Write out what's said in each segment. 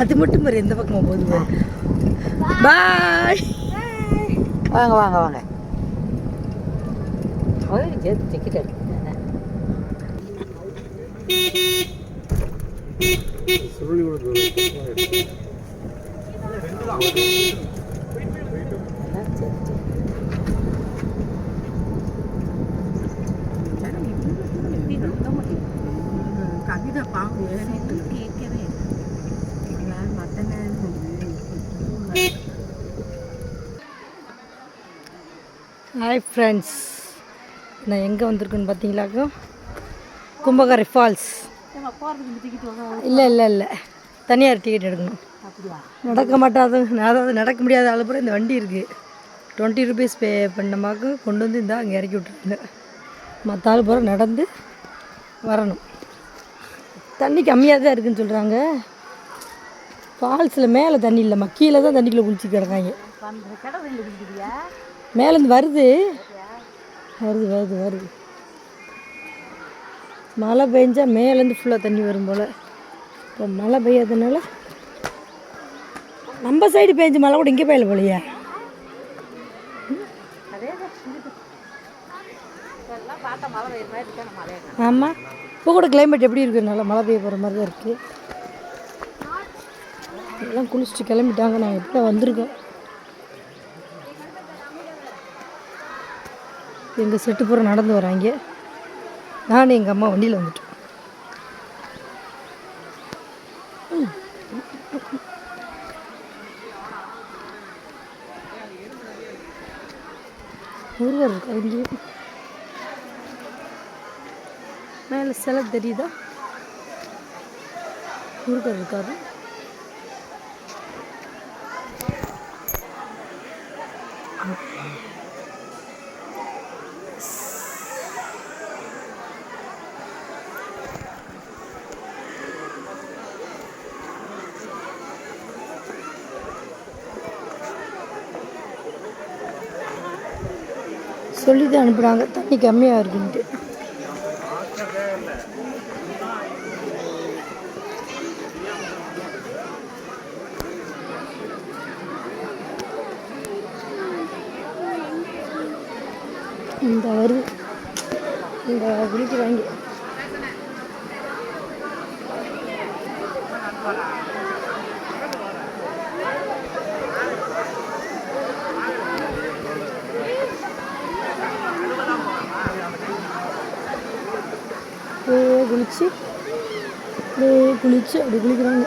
அது மட்டும் பாரு எந்த பக்கமா போகுது. பாய். வாங்க வாங்க வாங்க. டிக்கெட் எடுத்து கவிதை பாம்பு கேட்கவே மற்ற நேரம். ஹாய் ஃப்ரெண்ட்ஸ், நான் எங்கே வந்திருக்கேன்னு பார்த்தீங்களாக்கா, கும்பகரை ஃபால்ஸ். இல்லை இல்லை இல்லை, தனியார் டிக்கெட் எடுக்கணும். நடக்க மாட்டாது, அதாவது நடக்க முடியாத அளவுக்கு இந்த வண்டி இருக்குது. 20 rupees பே பண்ணமாக்கு கொண்டு வந்து இந்த அங்கே இறக்கி விட்ருங்க. மற்ற ஆள் பூரா நடந்து வரணும். தண்ணி கம்மியாக தான் இருக்குதுன்னு சொல்கிறாங்க. ஃபால்ஸில் மேலே தண்ணி இல்லைம்மா, கீழே தான் தண்ணிக்குள்ளே குளிச்சு கிடக்காங்க. மேலேருந்து வருது வருது வருது வருது. மழை பெஞ்சால் மேலேருந்து ஃபுல்லாக தண்ணி வரும் போல். இப்போ மழை பெய்யாததுனால நம்ம சைடு பெஞ்சு மழை கூட இங்கே பெய்யல போலையா. ஆமாம், இப்போ கூட கிளைமேட் எப்படி இருக்குது, நல்லா மழை பெய்ய போகிற மாதிரி தான் இருக்குது. எல்லாம் குளிச்சுட்டு கிளம்பிட்டாங்க. நாங்கள் இப்போ வந்திருக்கோம். எங்கள் செட்டு பூரா நடந்து வராங்க. நானும் எங்கள் அம்மா வண்டியில் வந்துட்டோம். முருகர் இருக்கார் இங்கே மேலே சிலை தெரியுதா, முருகர் இருக்காரு. சொல்லி தான் அனுப்புகிறாங்க தண்ணி கம்மியாக இருக்குன்ட்டு. இந்த வருது, இந்த குளிக்கிறாங்க. குளிச்சு குளிச்சு அப்படி குளிக்கிறாங்க.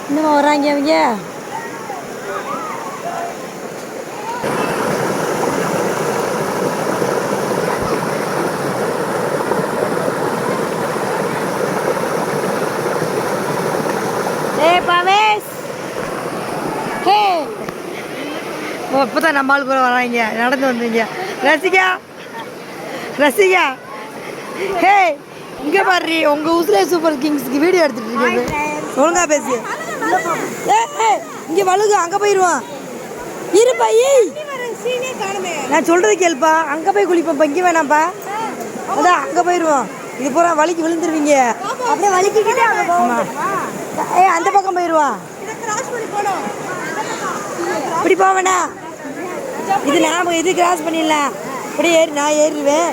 இன்னும் வராங்க அவங்க. இப்போ தான் நம்ம ஆள் கூட வராங்க, நடந்து வந்தீங்க. ரசிகா ரசிகா, ஹே இங்கே பாரு, உங்கள் உசுலே சூப்பர் கிங்ஸ்க்கு வீடியோ எடுத்துகிட்டு இருக்கீங்க. ஒழுங்கா பேசி. ஏ இங்கே வழுகு, அங்கே போயிடுவான். இருப்பா, நான் சொல்கிறது கேள்ப்பா. அங்கே போய் குளிப்பேன்ப்பா, இங்கே வேணாம்ப்பா. அதான் அங்கே போயிடுவோம். இது பூரா வலிக்கு விழுந்துருவீங்க. அப்படியே வலிக்கிட்டே அந்த பக்கம் போயிடுவான். இப்படி போவேண்ணா, இது நாம இது கிராஸ் பண்ணிடலாம். இப்படி ஏறி நான் ஏறிடுவேன்.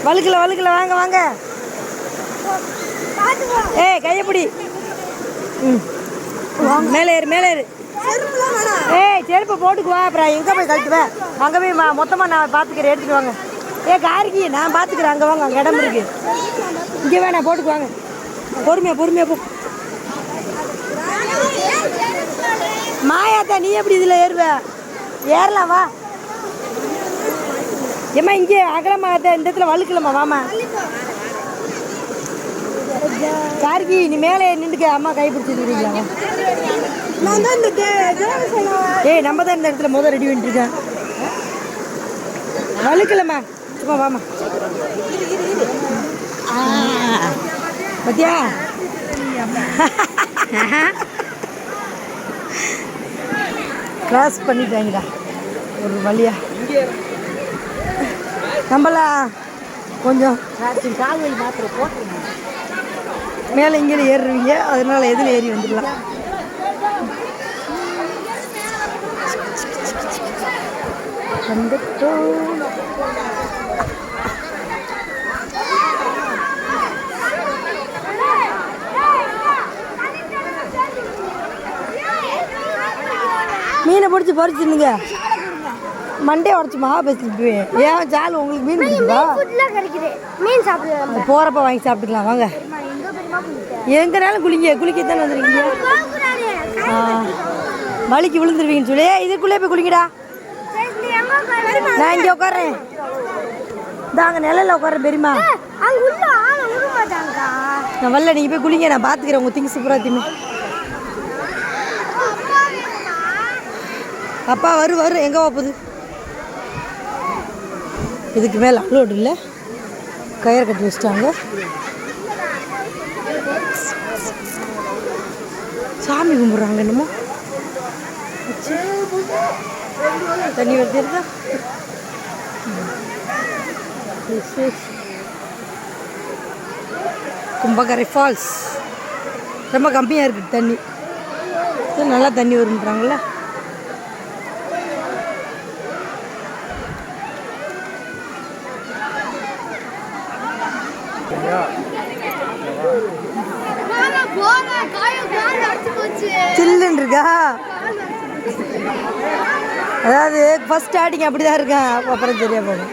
வழுக்கல வழுக்கல, வாங்க வாங்க. ஏய் கையப்பிடி. மேலே ஏறு மேலே ஏறு. ஏய் செருப்பை போட்டுக்குவா, அப்புறம் எங்கே போய் கழட்டுவேன். அங்கே போய் மொத்தமாக நான் பார்த்துக்கிறேன், எடுத்துட்டு வாங்க. காரிக்கி நான் பார்த்துக்கிறேன். அங்கே வாங்க, அங்கே இடம் இருக்கு. இங்கே வேணாம், போட்டுக்குவாங்க. பொறுமையாக பொறுமையாக போ. மாயாத்தா நீ எப்படி இதில் ஏறுவ? ஏறலாம் வா. ஏம்மா இங்கே அகலமாகத்தான், இந்த இடத்துல வழுக்கலம்மா, வாமா. கார்கி நீ மேலே நின்றுக்க அம்மா கை பிடிச்சிருக்கீங்களா? ஏய் நம்ம தான் இந்த இடத்துல முதல் ரெடி பண்ணிட்டுருக்கேன். வழுக்கலம்மா சும்மா வாமா. பத்தியா கிராஸ் பண்ணிட்டாங்கடா ஒரு வழியா. நம்மளாம் கொஞ்சம் மேலே இங்கே ஏறுவீங்க, அதனால எதில் ஏறி வந்துடலாம். வந்துட்டோம். மீனை பிடிச்சி பறிச்சுனுங்க. மண்டே உடச்சி மாவு பேசிட்டு ஏன் ஜால் உங்களுக்கு மீன் பிடிக்குதா? போகிறப்ப வாங்கி சாப்பிட்டுக்கலாம் வாங்க. எங்கனாலும் குளிக்கத்தானே வந்துருக்கீங்க. வலிக்கு விழுந்துருவீங்கன்னு சொல்லி இதுக்குள்ளே போய் குளிங்கடா. நான் இங்கே உட்காறேன். தாங்க நிலையில உட்காரேன் பெரியமா. நான் வரல, நீங்கள் போய் குளிங்க, நான் பார்த்துக்கிறேன் உங்கள் திங்ஸ் பூரா தின்னு. அப்பா வரும் எங்கே போகுது? இதுக்கு மேலே அப்லோடு இல்லை, கயிறு கட்டி வச்சிட்டாங்க. சாமி கும்பிட்றாங்க என்னமோ. தண்ணி வருது. கும்பகரை ஃபால்ஸ் ரொம்ப கம்மியாக இருக்குது தண்ணி, நல்லா தண்ணி வருன்றாங்களே. சில்லுன்னு இருக்கா? அதாவது ஃபர்ஸ்ட் ஸ்டார்டிங் அப்படிதான் இருக்கேன், அப்புறம் சரியா போகும்.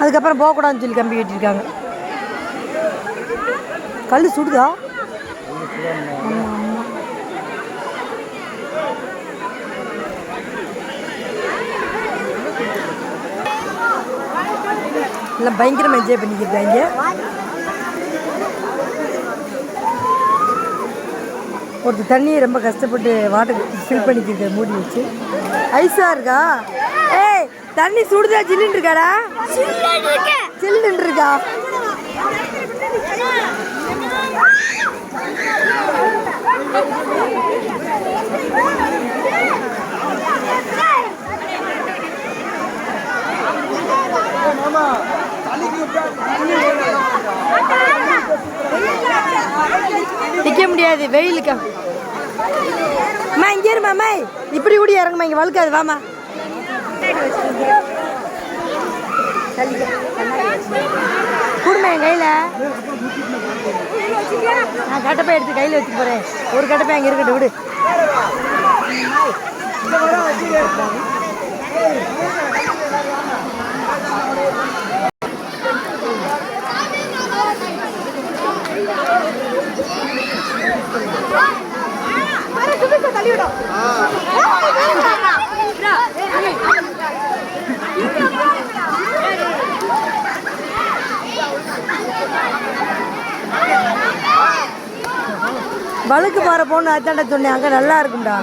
அதுக்கப்புறம் போகக்கூடாதுன்னு சொல்லி கம்பி கட்டியிருக்காங்க. கல் சுடுதா? எல்லாம் பயங்கரமாக என்ஜாய் பண்ணிக்கிட்டாங்க. ஒருத்தர் தண்ணியை ரொம்ப கஷ்டப்பட்டு வாட்டர் ஃபில் பண்ணிக்கிட்டு மூடி வச்சு. ஐஸாக இருக்கா? ஏய் தண்ணி சுடுதா? ஜில்லுன்னு இருக்காடா? ஜில்லுன்னு இருக்கா? நிற்க முடியாது வெயிலுக்கு. அம்மா இங்கே இருமா, அம்மா இப்படி கூட இறங்குமா, இங்கே வழுக்காது வாமா. கூடுமா என் கையில், நான் கட்டப்பை எடுத்து கையில் வச்சு போகிறேன். ஒரு கட்டப்பை அங்கே இருக்கட்டும் விடு. வழுக்கு பாறை போன்னு அதாண்ட சொன்னேன், அங்கே நல்லா இருக்கும்டா.